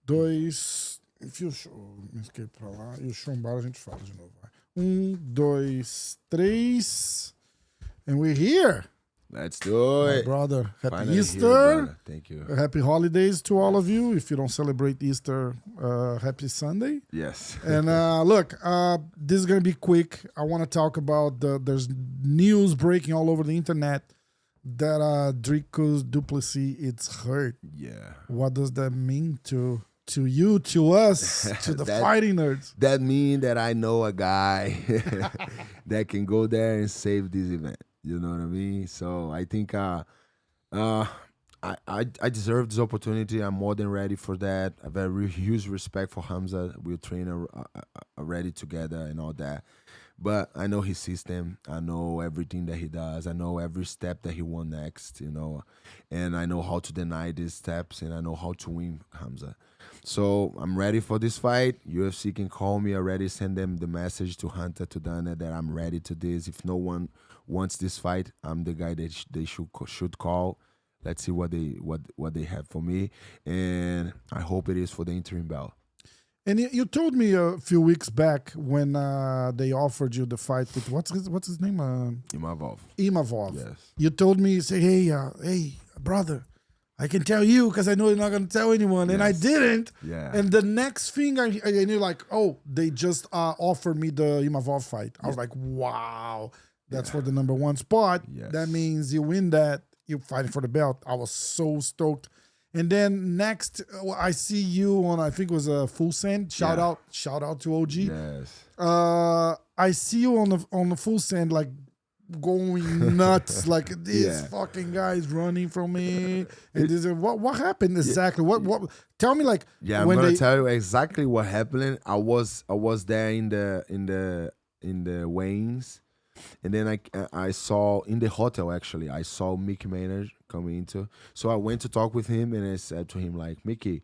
Dois. Enfia o show. Me esqueci pra lá. E o chumbar a gente fala de novo. Vai. 2, 3. And we're here. Let's do My it. brother. Happy Finally Easter. Here, brother. Thank you. Happy holidays to all of you. If you don't celebrate Easter, happy Sunday. Yes. And look, this is going to be quick. I want to talk about there's news breaking all over the internet that Dricus Du Plessis is hurt. Yeah. What does that mean to you, to us, to the fighting nerds? That means that I know a guy that can go there and save this event. You know what I mean? So I think I deserve this opportunity. I'm more than ready for that. I have a huge respect for Hamzat. We're training already together and all that. But I know his system. I know everything that he does. I know every step that he won next, you know. And I know how to deny these steps, and I know how to win Hamzat. So I'm ready for this fight. UFC can call me already, send them the message to Hunter, to Dana, that I'm ready to this. If no one wants this fight, I'm the guy that they should call. Let's see what they have for me, and I hope it is for the interim belt. And you told me a few weeks back when they offered you the fight with what's his name? Imavov. Imavov. Yes. You told me, say, hey, brother, I can tell you because I know you're not going to tell anyone. Yes. And I didn't. Yeah. And the next thing, and you're like, oh, they just offered me the Imavov fight. I was like, wow, that's for the #1 spot. Yes. That means you win that, you're fighting for the belt. I was so stoked. And then next, I see you on, I think it was a Full Send. Shout out to OG. Yes. I see you on the Full Send, like going nuts, like this fucking guy is running from me. And this, what happened exactly? What? Tell me, like. Yeah, I'm gonna tell you exactly what happened. I was there in the weigh-ins, and then I saw in the hotel, actually, I saw Mickey Maynard coming into. So I went to talk with him, and I said to him, like, Mickey,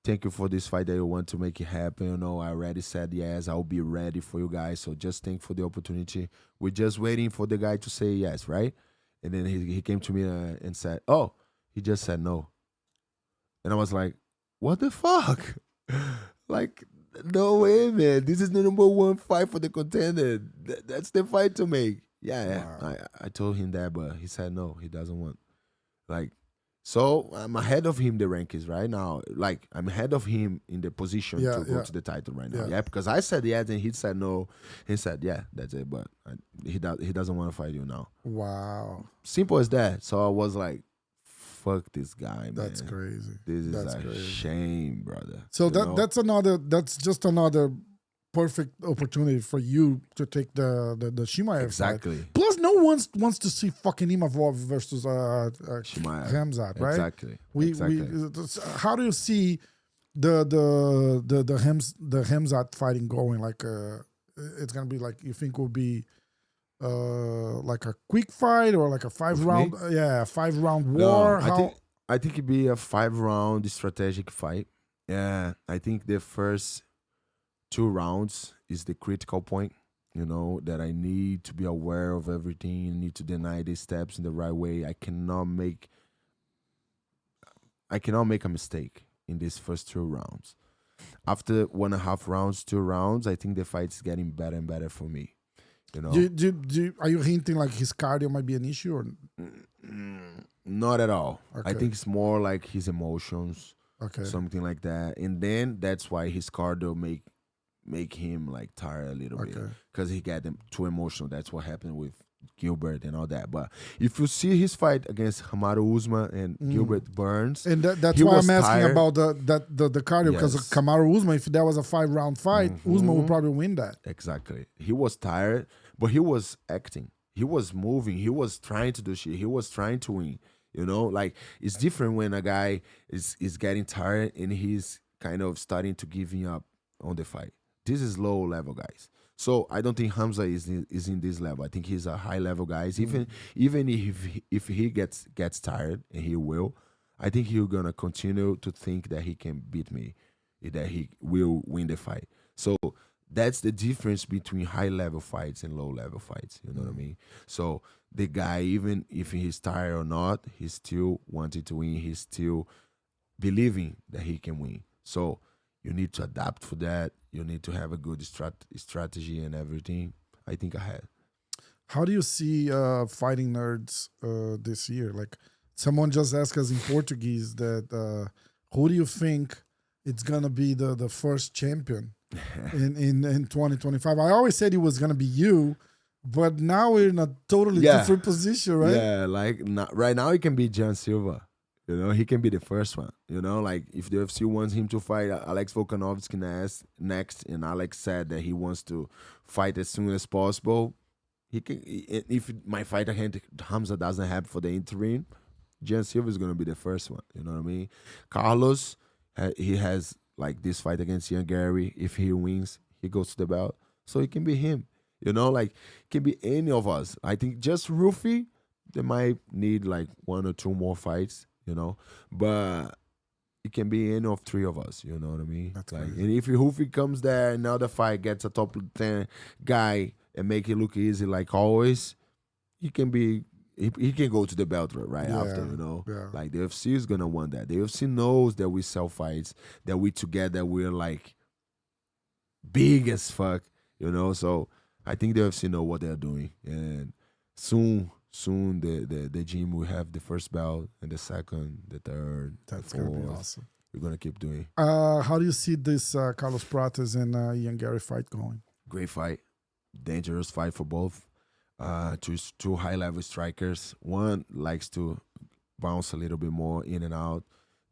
thank you for this fight that you want to make it happen. You know, I already said yes, I'll be ready for you guys. So just thank you for the opportunity. We're just waiting for the guy to say yes, right? And then he came to me and said, oh, he just said no. And I was like, what the fuck? Like, no way, man. This is the #1 fight for the contender. That's the fight to make. Yeah. Wow. I told him that, but he said no, he doesn't want. Like, so I'm ahead of him the rankings right now. Like, I'm ahead of him in the position to go to the title right now. Yeah, because I said yes and he said no. He said, yeah, that's it. But he doesn't want to fight you now. Wow. Simple as that. So I was like, fuck this guy, man. That's crazy. This is a shame, brother. So that's just another perfect opportunity for you to take the Chimaev exactly fight. Plus, no one wants to see fucking Imavov versus Chimaev. Hamzat, right? Exactly. How do you see the Hamzat fighting going? Like, it's gonna be like, you think will be like a quick fight or like a 5-round? Yeah, 5-round war. No, I think it'd be a 5-round strategic fight. Yeah, I think the first 2 rounds is the critical point, you know, that I need to be aware of everything, need to deny these steps in the right way. I cannot make a mistake in these first 2 rounds. After 1.5 rounds, 2 rounds, I think the fight's getting better and better for me. You know, are you hinting like his cardio might be an issue or? Not at all. Okay. I think it's more like his emotions, something like that, and then that's why his cardio make him like tired a little bit because he got them too emotional. That's what happened with Gilbert and all that. But if you see his fight against Kamaru Usman and Gilbert Burns, and that's why I'm asking about the cardio, because Kamaru Usman, if that was a 5-round fight, Usman would probably win that. Exactly. He was tired, but he was acting. He was moving. He was trying to do shit. He was trying to win. You know, like, it's different when a guy is getting tired and he's kind of starting to giving up on the fight. This is low level guys. So I don't think Hamzat is in this level. I think he's a high level guy. Even if he gets tired, and he will, I think he's gonna continue to think that he can beat me, that he will win the fight. So that's the difference between high level fights and low level fights. You know what I mean? So the guy, even if he's tired or not, he still wanted to win. He's still believing that he can win. So you need to adapt for that. You need to have a good strategy and everything. I think I had. How do you see fighting nerds this year? Like someone just asked us in Portuguese that who do you think it's gonna be the first champion in 2025? I always said it was gonna be you, but now we're in a totally different position, right? Yeah, like right now it can be John Silva. You know, he can be the first one. You know, like if the UFC wants him to fight Alex Volkanovski next, and Alex said that he wants to fight as soon as possible, he can. If my fight against Hamzat doesn't happen for the interim, John Silva is gonna be the first one. You know what I mean? Carlos, he has like this fight against Ian Garry. If he wins, he goes to the belt, so it can be him. You know, like it can be any of us. I think just Ruffy, they might need like 1 or 2 more fights. You know, but it can be any of 3 of us. You know what I mean? That's like, crazy. and if Hoofy comes there and now the fight gets a top 10 guy and make it look easy like always, he can be. He can go to the belt right after. You know, like the UFC is gonna want that. The UFC knows that we sell fights, that we together we're like big as fuck. You know, so I think the UFC know what they're doing, and soon the gym will have the first belt and the second, the third. That's the gonna be fourth. awesome. We're gonna keep doing. How do you see this Carlos Prates and Ian Garry fight going? Great fight, dangerous fight for both. Two high level strikers. One likes to bounce a little bit more in and out.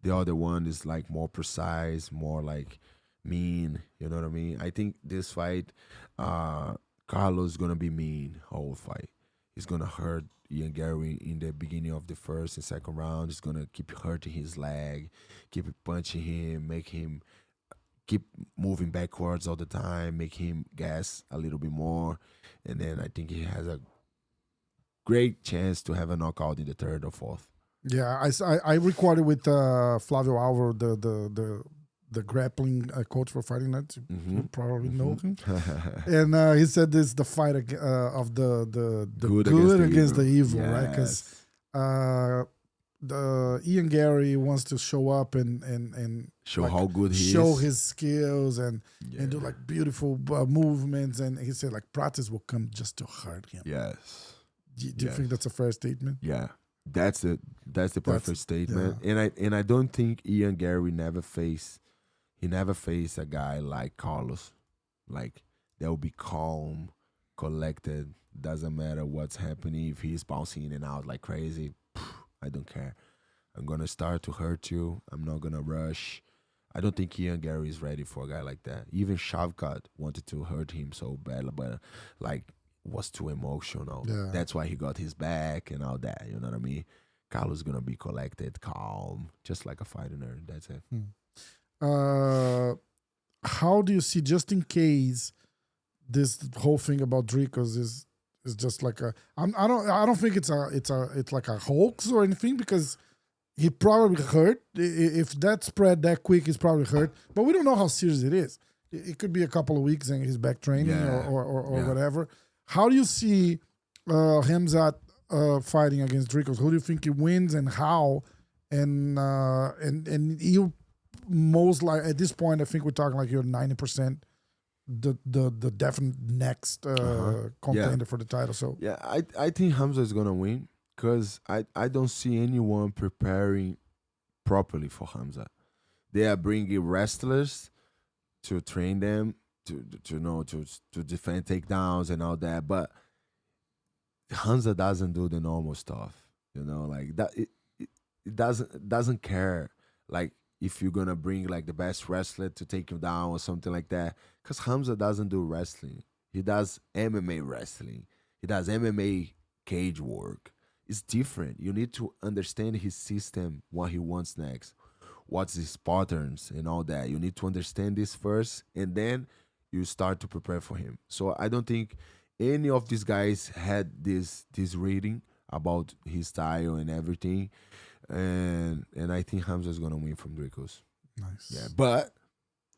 The other one is like more precise, more like mean. You know what I mean? I think this fight, Carlos is gonna be mean whole fight. He's gonna hurt Ian Garry in the beginning of the first and second round. He's gonna keep hurting his leg, keep punching him, make him keep moving backwards all the time, make him gas a little bit more. And then I think he has a great chance to have a knockout in the third or fourth. Yeah, I recorded with Flavio Alvaro, the grappling coach for Fighting Nerds. You probably know him. And he said this is the fight of the good against the evil, right? Because the Ian Garry wants to show up and show like, how good he show is. his skills and do like beautiful movements. And he said like Prates will come just to hurt him. Yes. Do you think that's a fair statement? Yeah. That's the perfect statement. Yeah. And I don't think Ian Garry never faced a guy like Carlos. Like that will be calm, collected, doesn't matter what's happening. If he's bouncing in and out like crazy, I don't care. I'm gonna start to hurt you. I'm not gonna rush. I don't think Ian Garry is ready for a guy like that. Even Shavkat wanted to hurt him so bad, but like was too emotional. Yeah. That's why he got his back and all that. You know what I mean? Carlos is gonna be collected, calm, just like a fighter nerd. That's it. How do you see, just in case this whole thing about Dricus is just like I don't think it's like a hoax or anything, because he probably hurt. If that spread that quick, he's probably hurt. But we don't know how serious it is. It could be a couple of weeks and he's back training or whatever. How do you see Hamzat fighting against Dricus? Who do you think he wins and how? And you most like at this point, I think we're talking like you're 90% the definite next contender for the title. So yeah, I think Hamzat is gonna win because I don't see anyone preparing properly for Hamzat. They are bringing wrestlers to train them to defend takedowns and all that, but Hamzat doesn't do the normal stuff. You know, like that. It doesn't care. Like if you're gonna bring like the best wrestler to take you down or something like that, because Hamzat doesn't do wrestling. He does MMA wrestling. He does MMA cage work. It's different. You need to understand his system, what he wants next, what's his patterns and all that. You need to understand this first, and then you start to prepare for him. So I don't think any of these guys had this reading about his style and everything. And I think Hamzat is gonna win from Dricus. Nice. Yeah, but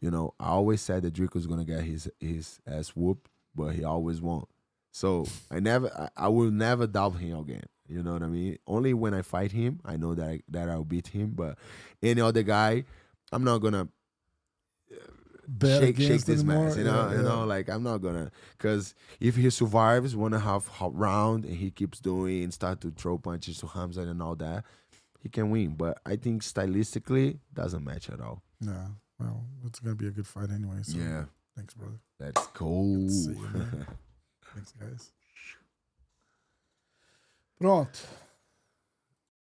I always said that Dricus is gonna get his ass whooped, but he always won. So I will never doubt him again. You know what I mean? Only when I fight him, I know that I'll beat him. But any other guy, I'm not gonna Bet shake against this anymore. match. You know, like I'm not gonna, because if he survives 1.5 round and he keeps doing and start to throw punches to Hamzat and all that, he can win. But I think stylistically doesn't match at all. Yeah. Well, it's gonna be a good fight anyway. So Yeah. thanks, brother. Let's go. See you, man. Thanks, guys. Pronto.